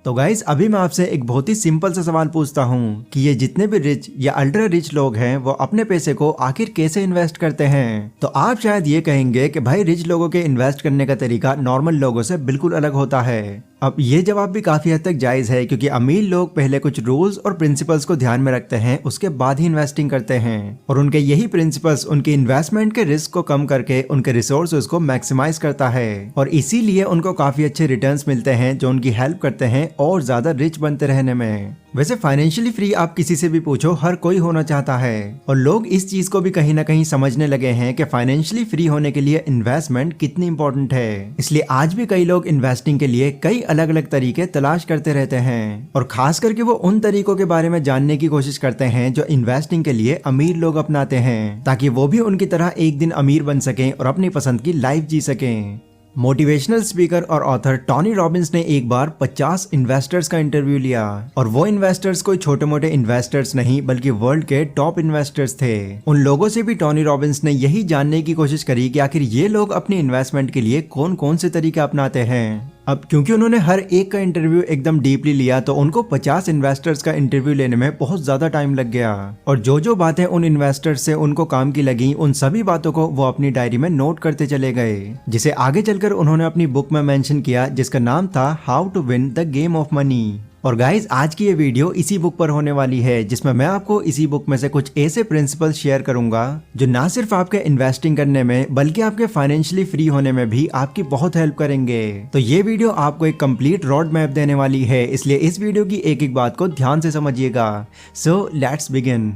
तो गाइस अभी मैं आपसे एक बहुत ही सिंपल सा सवाल पूछता हूँ कि ये जितने भी रिच या अल्ट्रा रिच लोग हैं वो अपने पैसे को आखिर कैसे इन्वेस्ट करते हैं। तो आप शायद ये कहेंगे कि भाई रिच लोगों के इन्वेस्ट करने का तरीका नॉर्मल लोगों से बिल्कुल अलग होता है। अब ये जवाब भी काफी हद तक जायज है क्योंकि अमीर लोग पहले कुछ रूल्स और प्रिंसिपल्स को ध्यान में रखते हैं, उसके बाद ही इन्वेस्टिंग करते हैं और उनके यही प्रिंसिपल्स उनकी इन्वेस्टमेंट के रिस्क को कम करके उनके रिसोर्सेज को मैक्सिमाइज करता है और इसीलिए उनको काफी अच्छे रिटर्न्स मिलते हैं जो उनकी हेल्प करते हैं और ज्यादा रिच बनते रहने में। वैसे फाइनेंशियली फ्री आप किसी से भी पूछो हर कोई होना चाहता है और लोग इस चीज को भी कहीं ना कहीं समझने लगे हैं कि फाइनेंशियली फ्री होने के लिए इन्वेस्टमेंट कितनी इंपॉर्टेंट है। इसलिए आज भी कई लोग इन्वेस्टिंग के लिए कई अलग अलग तरीके तलाश करते रहते हैं और खास करके वो उन तरीकों के बारे में जानने की कोशिश करते हैं जो इन्वेस्टिंग के लिए अमीर लोग अपनाते हैं ताकि वो भी उनकी तरह एक दिन अमीर बन सकें और अपनी पसंद की लाइफ जी सकें। मोटिवेशनल स्पीकर और ऑथर टोनी रॉबिन्स ने एक बार 50 इन्वेस्टर्स का इंटरव्यू लिया और वो इन्वेस्टर्स कोई छोटे मोटे इन्वेस्टर्स नहीं बल्कि वर्ल्ड के टॉप इन्वेस्टर्स थे। उन लोगों से भी टोनी रॉबिन्स ने यही जानने की कोशिश करी कि आखिर ये लोग अपनी इन्वेस्टमेंट के लिए कौन कौन से तरीके अपनाते हैं। अब क्योंकि उन्होंने हर एक का इंटरव्यू एकदम डीपली लिया तो उनको 50 इन्वेस्टर्स का इंटरव्यू लेने में बहुत ज्यादा टाइम लग गया और जो बातें उन इन्वेस्टर्स से उनको काम की लगी उन सभी बातों को वो अपनी डायरी में नोट करते चले गए, जिसे आगे चलकर उन्होंने अपनी बुक में मेंशन किया जिसका नाम था how to win the game of money. और गाइज आज की ये वीडियो इसी बुक पर होने वाली है जिसमें मैं आपको इसी बुक में से कुछ ऐसे प्रिंसिपल्स शेयर करूंगा जो ना सिर्फ आपके इन्वेस्टिंग करने में बल्कि आपके फाइनेंशियली फ्री होने में भी आपकी बहुत हेल्प करेंगे। तो ये वीडियो आपको एक कंप्लीट रोड मैप देने वाली है, इसलिए इस वीडियो की एक एक बात को ध्यान से समझिएगा। So let's begin.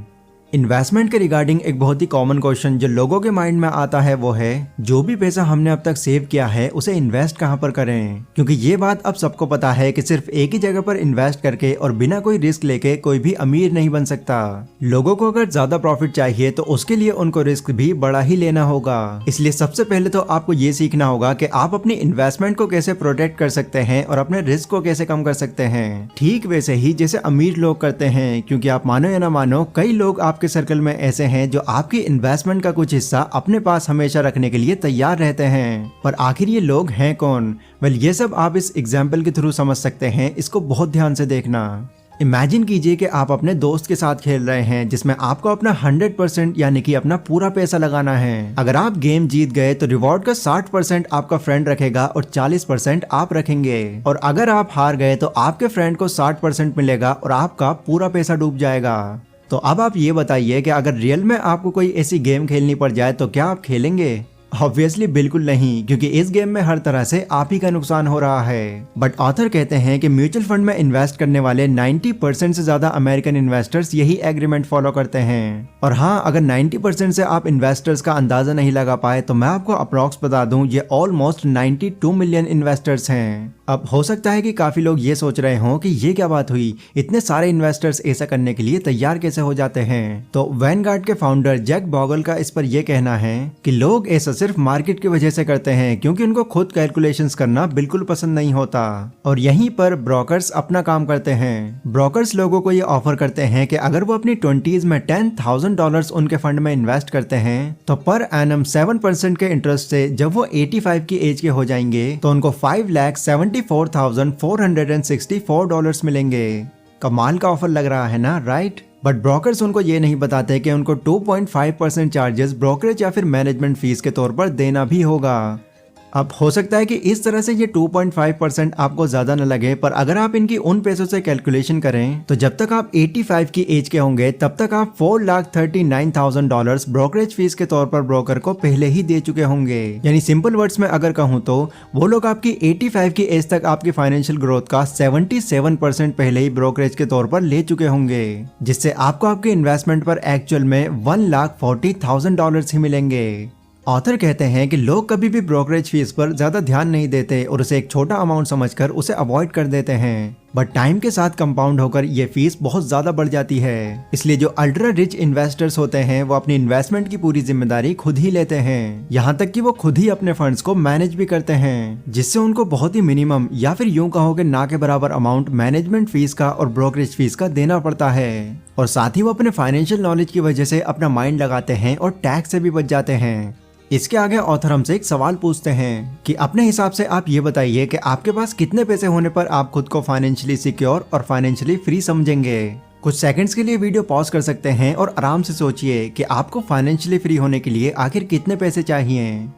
इन्वेस्टमेंट के रिगार्डिंग एक बहुत ही कॉमन क्वेश्चन जो लोगों के माइंड में आता है वो है जो भी पैसा हमने अब तक सेव किया है उसे इन्वेस्ट कहां पर करें, क्योंकि ये बात अब सबको पता है कि सिर्फ एक ही जगह पर इन्वेस्ट करके और बिना कोई रिस्क लेके कोई भी अमीर नहीं बन सकता। लोगों को अगर ज्यादा प्रॉफिट चाहिए तो उसके लिए उनको रिस्क भी बड़ा ही लेना होगा। इसलिए सबसे पहले तो आपको ये सीखना होगा कि आप अपनी इन्वेस्टमेंट को कैसे प्रोटेक्ट कर सकते हैं और अपने रिस्क को कैसे कम कर सकते हैं, ठीक वैसे ही जैसे अमीर लोग करते हैं। क्योंकि आप मानो या ना मानो कई लोग आपके सर्कल में ऐसे हैं जो आपकी इन्वेस्टमेंट का कुछ हिस्सा अपने पास हमेशा रखने के लिए तैयार रहते हैं। पर आखिर ये लोग हैं कौन? वेल ये सब आप इस एग्जाम्पल के थ्रू समझ सकते हैं, इसको बहुत ध्यान से देखना। इमेजिन कीजिए कि आप अपने दोस्त के साथ खेल रहे हैं जिसमें आपको अपना 100% यानी कि अपना पूरा पैसा लगाना है। अगर आप गेम जीत गए तो रिवॉर्ड का 60% आपका फ्रेंड रखेगा और 40% आप रखेंगे, और अगर आप हार गए तो आपके फ्रेंड को 60% मिलेगा और आपका पूरा पैसा डूब जाएगा। तो अब आप ये बताइए कि अगर रियल में आपको कोई ऐसी गेम खेलनी पड़ जाए तो क्या आप खेलेंगे? ऑब्वियसली बिल्कुल नहीं, क्योंकि इस गेम में हर तरह से आप ही का नुकसान हो रहा है। बट ऑथर कहते हैं कि म्यूचुअल फंड में इन्वेस्ट करने वाले 90% से ज्यादा अमेरिकन इन्वेस्टर्स यही एग्रीमेंट फॉलो करते हैं। और हाँ, अगर 90% से आप इन्वेस्टर्स का अंदाजा नहीं लगा पाए तो मैं आपको अप्रॉक्स बता दूं ये ऑलमोस्ट 92 मिलियन इन्वेस्टर्स हैं। अब हो सकता है कि काफी लोग ये सोच रहे हों कि ये क्या बात हुई, इतने सारे इन्वेस्टर्स ऐसा करने के लिए तैयार कैसे हो जाते हैं। तो वैनगार्ड के फाउंडर जैक बॉगल का इस पर यह कहना है कि लोग ऐसा सिर्फ मार्केट की वजह से करते हैं क्योंकि उनको खुद कैलकुलेशंस करना बिल्कुल पसंद नहीं होता और यहीं पर ब्रोकर्स अपना काम करते हैं। ब्रोकर्स लोगों को ये ऑफर करते हैं कि अगर वो अपनी 20s में $10,000 उनके फंड में इन्वेस्ट करते हैं तो पर एनम 7% के इंटरेस्ट से जब वो 85 की एज के हो जाएंगे तो उनको $5,74,464 मिलेंगे। कमाल का ऑफर लग रहा है ना, राइट? बट ब्रोकर्स उनको ये नहीं बताते कि उनको 2.5% चार्जेस ब्रोकरेज या फिर मैनेजमेंट फीस के तौर पर देना भी होगा। अब हो सकता है कि इस तरह से ये 2.5% आपको ज्यादा न लगे, पर अगर आप इनकी उन पैसों से कैलकुलेशन करें तो जब तक आप 85 की एज के होंगे तब तक आप $4,39,000 ब्रोकरेज फीस के तौर पर ब्रोकर को पहले ही दे चुके होंगे। यानी सिंपल वर्ड्स में अगर कहूं तो वो लोग आपकी 85 की एज तक आपकी फाइनेंशियल ग्रोथ का 77% पहले ही ब्रोकरेज के तौर पर ले चुके होंगे, जिससे आपको आपके इन्वेस्टमेंट पर एक्चुअल में $1,40,000 ही मिलेंगे। ऑथर कहते हैं कि लोग कभी भी ब्रोकरेज फीस पर ज्यादा ध्यान नहीं देते और उसे एक छोटा अमाउंट समझकर उसे अवॉइड कर देते हैं, बट टाइम के साथ कंपाउंड होकर ये फीस बहुत ज्यादा बढ़ जाती है। इसलिए जो अल्ट्रा रिच इन्वेस्टर्स होते हैं वो अपनी इन्वेस्टमेंट की पूरी जिम्मेदारी खुद ही लेते हैं, यहाँ तक कि वो खुद ही अपने फंड्स को मैनेज भी करते हैं, जिससे उनको बहुत ही मिनिमम या फिर यूं कहो कि ना के बराबर अमाउंट मैनेजमेंट फीस का और ब्रोकरेज फीस का देना पड़ता है। और साथ ही वो अपने फाइनेंशियल नॉलेज की वजह से अपना माइंड लगाते हैं और टैक्स से भी बच जाते हैं। इसके आगे ऑथर हमसे एक सवाल पूछते हैं कि अपने हिसाब से आप ये बताइए कि आपके पास कितने पैसे होने पर आप खुद को फाइनेंशियली सिक्योर और फाइनेंशियली फ्री समझेंगे। कुछ सेकंड्स के लिए वीडियो पॉज कर सकते हैं और आराम से सोचिए कि आपको फाइनेंशियली फ्री होने के लिए आखिर कितने पैसे चाहिए।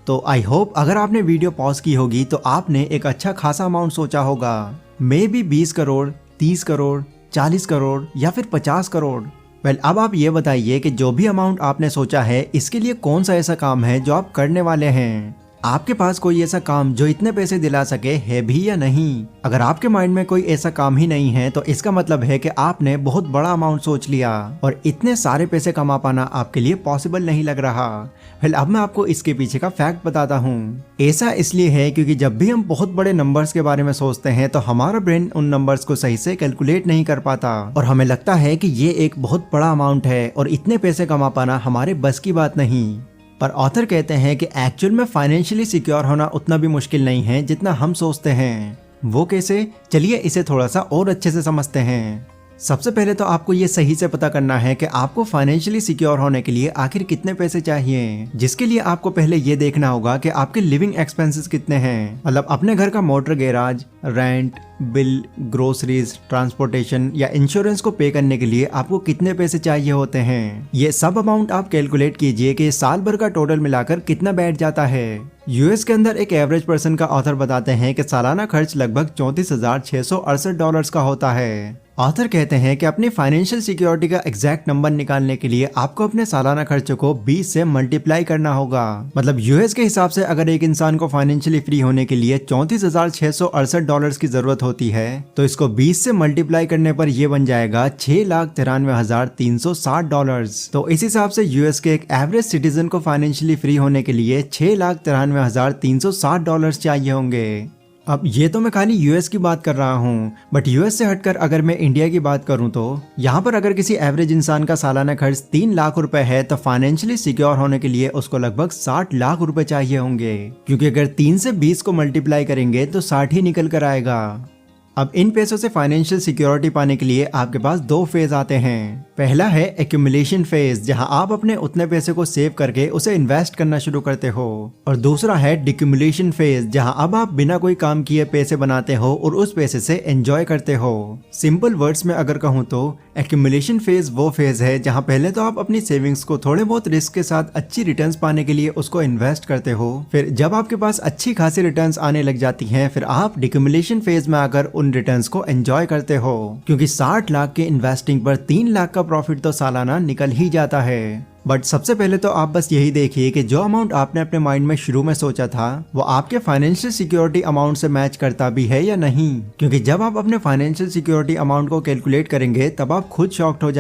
तो आई होप अगर आपने वीडियो पॉज की होगी तो आपने एक अच्छा खासा अमाउंट सोचा होगा, मे बी 20 करोड़, 30 करोड़, 40 करोड़ या फिर 50 करोड़। वेल, अब आप ये बताइए कि जो भी अमाउंट आपने सोचा है इसके लिए कौन सा ऐसा काम है जो आप करने वाले हैं। आपके पास कोई ऐसा काम जो इतने पैसे दिला सके है भी या नहीं। अगर आपके माइंड में कोई ऐसा काम ही नहीं है तो इसका मतलब है कि आपने बहुत बड़ा अमाउंट सोच लिया और इतने सारे पैसे कमा पाना आपके लिए पॉसिबल नहीं लग रहा। वेल, अब मैं आपको इसके पीछे का फैक्ट बताता हूँ। ऐसा इसलिए है क्योंकि जब भी हम बहुत बड़े नंबर्स के बारे में सोचते हैं तो हमारा ब्रेन उन नंबर्स को सही से कैलकुलेट नहीं कर पाता और हमें लगता है कि ये एक बहुत बड़ा अमाउंट है और इतने पैसे कमा पाना हमारे बस की बात नहीं। पर ऑथर कहते हैं कि एक्चुअल में फाइनेंशियली सिक्योर होना उतना भी मुश्किल नहीं है जितना हम सोचते हैं। वो कैसे? चलिए इसे थोड़ा सा और अच्छे से समझते हैं। सबसे पहले तो आपको ये सही से पता करना है कि आपको फाइनेंशियली सिक्योर होने के लिए आखिर कितने पैसे चाहिए, जिसके लिए आपको पहले ये देखना होगा कि आपके लिविंग एक्सपेंसेस कितने हैं। मतलब अपने घर का motor garage, rent, bill, groceries, transportation या इंश्योरेंस को पे करने के लिए आपको कितने पैसे चाहिए होते हैं। ये सब अमाउंट आप कैलकुलेट कीजिए कि साल भर का टोटल मिलाकर कितना बैठ जाता है। यूएस के अंदर एक एवरेज पर्सन का ऑथर बताते हैं कि सालाना खर्च लगभग $34,668 का होता है। ऑथर कहते हैं कि अपनी फाइनेंशियल सिक्योरिटी का एग्जैक्ट नंबर निकालने के लिए आपको अपने सालाना खर्चे को 20 से मल्टीप्लाई करना होगा। मतलब यूएस के हिसाब से अगर एक इंसान को फाइनेंशियली फ्री होने के लिए $34,668 की जरूरत होती है तो इसको 20 से मल्टीप्लाई करने पर यह बन जाएगा $6,93,360। तो इस हिसाब से यूएस के एक एवरेज सिटीजन को फाइनेंशियली फ्री होने के लिए $6,93,360 चाहिए होंगे। अब ये तो मैं खाली यूएस की बात कर रहा हूँ, बट यूएस से हटकर अगर मैं इंडिया की बात करूँ तो यहाँ पर अगर किसी एवरेज इंसान का सालाना खर्च 3 लाख रुपए है तो फाइनेंशियली सिक्योर होने के लिए उसको लगभग 60 लाख रुपए चाहिए होंगे, क्योंकि अगर 3 से 20 को मल्टीप्लाई करेंगे तो 60 ही निकल कर आएगा। अब इन पैसों से फाइनेंशियल सिक्योरिटी पाने के लिए आपके पास 2 फेज आते हैं। पहला है एक्यूमुलेशन फेज, जहां आप अपने उतने पैसे को सेव करके उसे इन्वेस्ट करना शुरू करते हो, और दूसरा है डिक्यूमुलेशन फेज, जहां अब आप बिना कोई काम किए पैसे बनाते हो और उस पैसे से एंजॉय करते हो। सिंपल वर्ड्स में अगर कहूँ तो एक्यूमुलेशन फेज वो फेज है जहां पहले तो आप अपनी सेविंग्स को थोड़े बहुत रिस्क के साथ अच्छी रिटर्न्स पाने के लिए उसको इन्वेस्ट करते हो। फिर जब आपके पास अच्छी खासी रिटर्न्स आने लग जाती हैं, फिर आप डिक्यूमुलेशन फेज में आकर उन रिटर्न्स को एंजॉय करते हो, क्योंकि 60 लाख के इन्वेस्टिंग पर 3 लाख का प्रॉफिट तो सालाना निकल ही जाता है। बट सबसे पहले तो आप बस यही देखिए कि जो अमाउंट आपने अपने माइंड में शुरू में सोचा था वो आपके फाइनेंशियल सिक्योरिटी अमाउंट से मैच करता भी है या नहीं, क्योंकि जब आप अपने फाइनेंशियल सिक्योरिटी अमाउंट को कैलकुलेट करेंगे तब आप खुद शॉक्ड हो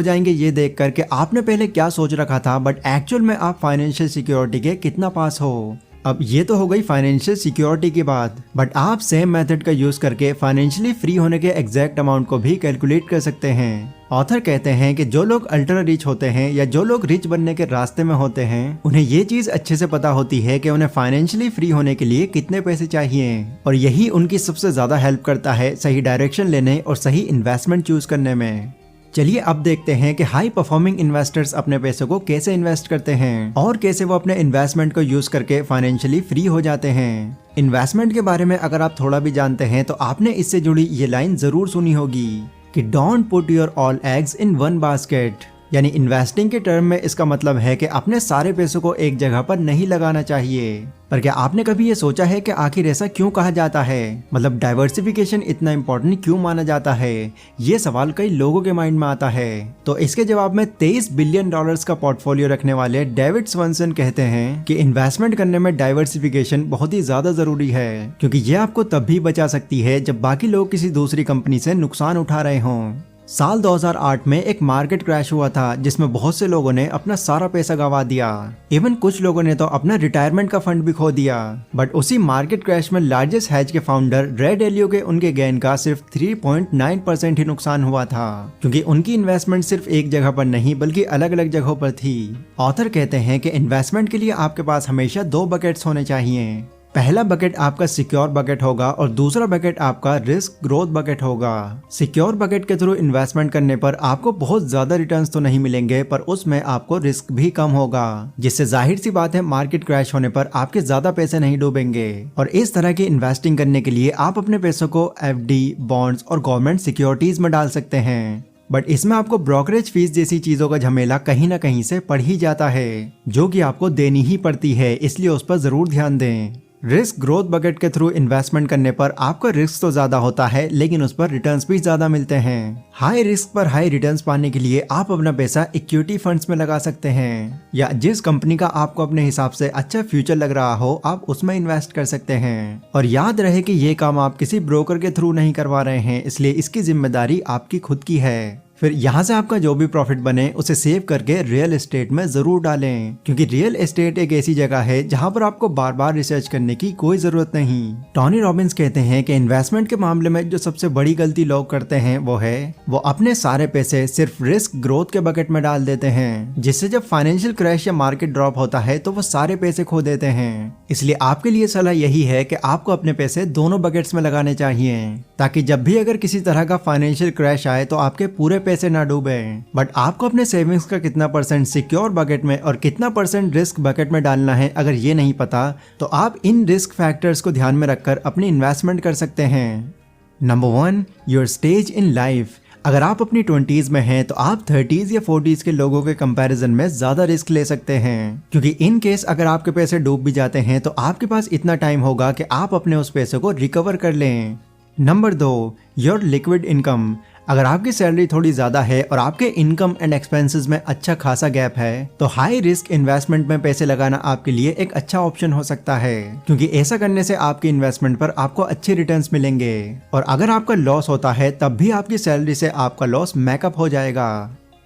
जाएंगे ये देखकर कि आपने पहले क्या सोच रखा था बट एक्चुअल में आप फाइनेंशियल सिक्योरिटी के कितना पास हो। अब ये तो हो गई फाइनेंशियल सिक्योरिटी की बात, बट आप सेम मेथड का यूज करके फाइनेंशियली फ्री होने के एग्जैक्ट अमाउंट को भी कैलकुलेट कर सकते हैं। ऑथर कहते हैं कि जो लोग अल्ट्रा रिच होते हैं या जो लोग रिच बनने के रास्ते में होते हैं, उन्हें ये चीज अच्छे से पता होती है कि उन्हें फाइनेंशियली फ्री होने के लिए कितने पैसे चाहिए, और यही उनकी सबसे ज्यादा हेल्प करता है सही डायरेक्शन लेने और सही इन्वेस्टमेंट चूज करने में। चलिए अब देखते हैं कि हाई परफॉर्मिंग इन्वेस्टर्स अपने पैसे को कैसे इन्वेस्ट करते हैं और कैसे वो अपने इन्वेस्टमेंट को यूज करके फाइनेंशियली फ्री हो जाते हैं। इन्वेस्टमेंट के बारे में अगर आप थोड़ा भी जानते हैं तो आपने इससे जुड़ी ये लाइन जरूर सुनी होगी कि don't put your all eggs in one basket. यानी इन्वेस्टिंग के टर्म में इसका मतलब है कि अपने सारे पैसों को एक जगह पर नहीं लगाना चाहिए। पर क्या आपने कभी ये सोचा है कि आखिर ऐसा क्यों कहा जाता है? मतलब डाइवर्सिफिकेशन इतना इम्पोर्टेंट क्यों माना जाता है? ये सवाल कई लोगों के माइंड में आता है। तो इसके जवाब में $23 बिलियन का पोर्टफोलियो रखने वाले डेविड स्वंसन कहते हैं कि इन्वेस्टमेंट करने में डाइवर्सिफिकेशन बहुत ही ज्यादा जरूरी है, क्योंकि ये आपको तब भी बचा सकती है जब बाकी लोग किसी दूसरी कंपनी से नुकसान उठा रहे हों। साल 2008 में एक मार्केट क्रैश हुआ था जिसमें बहुत से लोगों ने अपना सारा पैसा गंवा दिया। इवन कुछ लोगों ने तो अपना रिटायरमेंट का फंड भी खो दिया। बट उसी मार्केट क्रैश में लार्जेस्ट हेज के फाउंडर रे डेलियो के उनके गेन का सिर्फ 3.9% ही नुकसान हुआ था, क्योंकि उनकी इन्वेस्टमेंट सिर्फ एक जगह पर नहीं बल्कि अलग अलग जगहों पर थी। ऑथर कहते हैं कि इन्वेस्टमेंट के लिए आपके पास हमेशा 2 बकेट्स होने चाहिए। पहला बकेट आपका सिक्योर बकेट होगा और दूसरा बकेट आपका रिस्क ग्रोथ बकेट होगा। सिक्योर बकेट के थ्रू इन्वेस्टमेंट करने पर आपको बहुत ज्यादा रिटर्न्स तो नहीं मिलेंगे, पर उसमें आपको रिस्क भी कम होगा, जिससे जाहिर सी बात है मार्केट क्रैश होने पर आपके ज्यादा पैसे नहीं डूबेंगे। और इस तरह की इन्वेस्टिंग करने के लिए आप अपने पैसों को FD, बॉन्ड्स और गवर्नमेंट सिक्योरिटीज में डाल सकते हैं। बट इसमें आपको ब्रोकरेज फीस जैसी चीजों का झमेला कहीं ना कहीं से पड़ ही जाता है, जो कि आपको देनी ही पड़ती है, इसलिए उस पर जरूर ध्यान दें। रिस्क ग्रोथ बकेट के थ्रू इन्वेस्टमेंट करने पर आपका रिस्क तो ज्यादा होता है, लेकिन उस पर रिटर्न्स भी ज्यादा मिलते हैं। हाई रिस्क पर हाई रिटर्न्स पाने के लिए आप अपना पैसा इक्विटी फंड्स में लगा सकते हैं, या जिस कंपनी का आपको अपने हिसाब से अच्छा फ्यूचर लग रहा हो आप उसमें इन्वेस्ट कर सकते हैं। और याद रहे कि ये काम आप किसी ब्रोकर के थ्रू नहीं करवा रहे हैं, इसलिए इसकी जिम्मेदारी आपकी खुद की है। फिर यहाँ से आपका जो भी प्रॉफिट बने उसे सेव करके रियल एस्टेट में जरूर डालें, क्योंकि रियल एस्टेट एक ऐसी जगह है जहाँ पर आपको बार बार रिसर्च करने की कोई जरूरत नहीं। टोनी रॉबिन्स कहते हैं कि इन्वेस्टमेंट के मामले में जो सबसे बड़ी गलती लोग करते हैं वो अपने सारे पैसे सिर्फ रिस्क ग्रोथ के बकेट में डाल देते हैं, जिससे जब फाइनेंशियल क्रैश या मार्केट ड्रॉप होता है तो वो सारे पैसे खो देते हैं। इसलिए आपके लिए सलाह यही है कि आपको अपने पैसे दोनों बकेट्स में लगाने चाहिए, ताकि जब भी अगर किसी तरह का फाइनेंशियल क्रैश आए तो आपके पूरे पैसे ना डूबे। बट आपको अपने सेविंग्स का कितना परसेंट सिक्योर बकेट में और कितना परसेंट रिस्क बकेट में डालना है अगर ये नहीं पता, तो आप इन रिस्क फैक्टर्स को ध्यान में रखकर अपनी इन्वेस्टमेंट कर सकते हैं। Number 1, your stage in life. अगर आप अपनी 20s में हैं तो आप 30s या 40s के लोगों के कंपैरिजन में ज्यादा रिस्क ले सकते हैं, क्योंकि इन केस अगर आपके पैसे डूब भी जाते हैं तो आपके पास इतना टाइम होगा कि आप अपने उस पैसे को रिकवर कर लें। Number 2, your liquid income. अगर आपकी सैलरी थोड़ी ज्यादा है और आपके इनकम एंड एक्सपेंसेस में अच्छा खासा गैप है, तो हाई रिस्क इन्वेस्टमेंट में पैसे लगाना आपके लिए एक अच्छा ऑप्शन हो सकता है, क्योंकि ऐसा करने से आपकी इन्वेस्टमेंट पर आपको अच्छे रिटर्न्स मिलेंगे। और अगर आपका लॉस होता है तब भी आपकी सैलरी से आपका लॉस मेकअप हो जाएगा।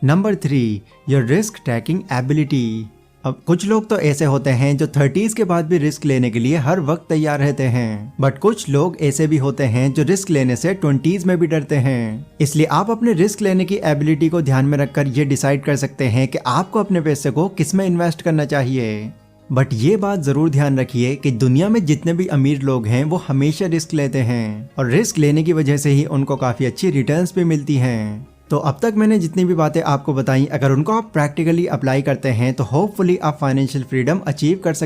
Number 3, your risk taking ability. अब कुछ लोग तो ऐसे होते हैं जो 30s के बाद भी रिस्क लेने के लिए हर वक्त तैयार रहते हैं, बट कुछ लोग ऐसे भी होते हैं जो रिस्क लेने से 20s में भी डरते हैं। इसलिए आप अपने रिस्क लेने की एबिलिटी को ध्यान में रखकर ये डिसाइड कर सकते हैं कि आपको अपने पैसे को किस में इन्वेस्ट करना चाहिए। बट ये बात जरूर ध्यान रखिए कि दुनिया में जितने भी अमीर लोग हैं वो हमेशा रिस्क लेते हैं, और रिस्क लेने की वजह से ही उनको काफी अच्छी रिटर्न्स भी मिलती हैं। तो अब तक मैंने जितनी भी बातें आपको बताई, अगर उनको आप प्रैक्टिकली अप्लाई करते हैं तो होपफुली आप फाइनेंशियल फ्रीडम अचीव कर सकते हैं।